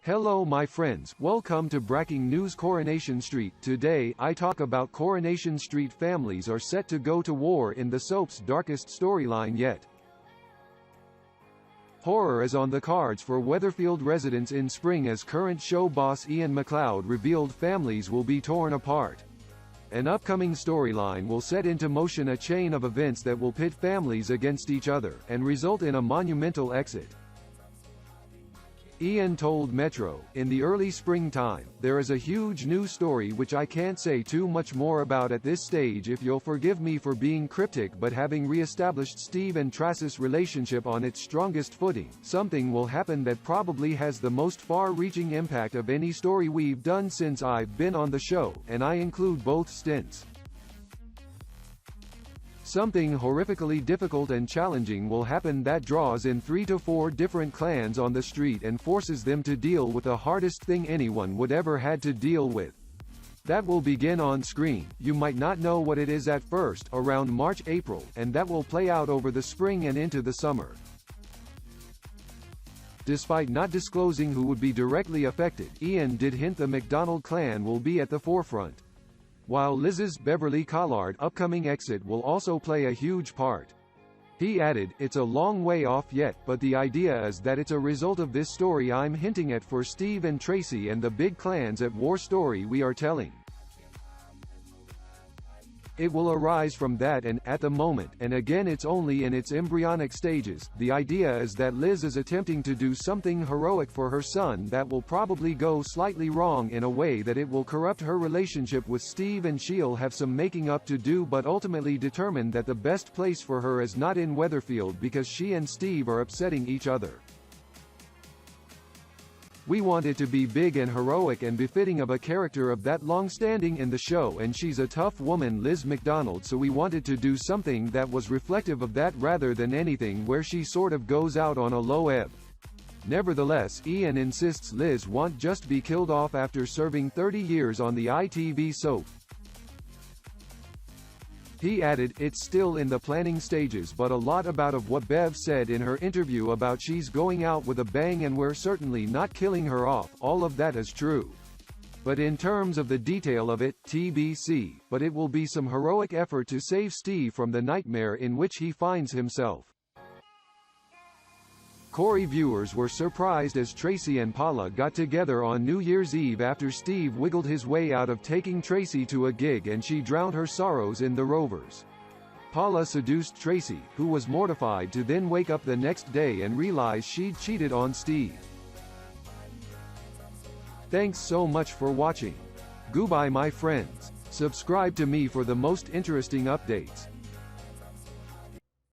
Hello my friends, welcome to Breaking News Coronation Street. Today, I talk about Coronation Street families are set to go to war in the soap's darkest storyline yet. Horror is on the cards for Weatherfield residents in spring as current show boss Iain MacLeod revealed families will be torn apart. An upcoming storyline will set into motion a chain of events that will pit families against each other, and result in a monumental exit. Iain told Metro, in the early springtime, there is a huge new story which I can't say too much more about at this stage if you'll forgive me for being cryptic, but having re-established Steve and Tracy's relationship on its strongest footing, something will happen that probably has the most far-reaching impact of any story we've done since I've been on the show, and I include both stints. Something horrifically difficult and challenging will happen that draws in 3 to 4 different clans on the street and forces them to deal with the hardest thing anyone would ever had to deal with. That will begin on screen, you might not know what it is at first, around March-April, and that will play out over the spring and into the summer. Despite not disclosing who would be directly affected, Iain did hint the MacDonald clan will be at the forefront. While Liz's Beverly Collard upcoming exit will also play a huge part. He added, it's a long way off yet, but the idea is that it's a result of this story I'm hinting at for Steve and Tracy and the big clans at war story we are telling. It will arise from that, and, at the moment, and again it's only in its embryonic stages, the idea is that Liz is attempting to do something heroic for her son that will probably go slightly wrong in a way that it will corrupt her relationship with Steve, and she'll have some making up to do, but ultimately determine that the best place for her is not in Weatherfield because she and Steve are upsetting each other. We want it to be big and heroic and befitting of a character of that long-standing in the show, and she's a tough woman, Liz MacDonald, so we wanted to do something that was reflective of that rather than anything where she sort of goes out on a low ebb. Nevertheless, Iain insists Liz won't just be killed off after serving 30 years on the ITV soap. He added, it's still in the planning stages, but a lot of what Bevs said in her interview about she's going out with a bang and we're certainly not killing her off, all of that is true. But in terms of the detail of it, TBC, but it will be some heroic effort to save Steve from the nightmare in which he finds himself. Corey viewers were surprised as Tracy and Paula got together on New Year's Eve after Steve wiggled his way out of taking Tracy to a gig and she drowned her sorrows in the Rovers. Paula seduced Tracy, who was mortified to then wake up the next day and realize she'd cheated on Steve. Thanks so much for watching. Goodbye my friends. Subscribe to me for the most interesting updates.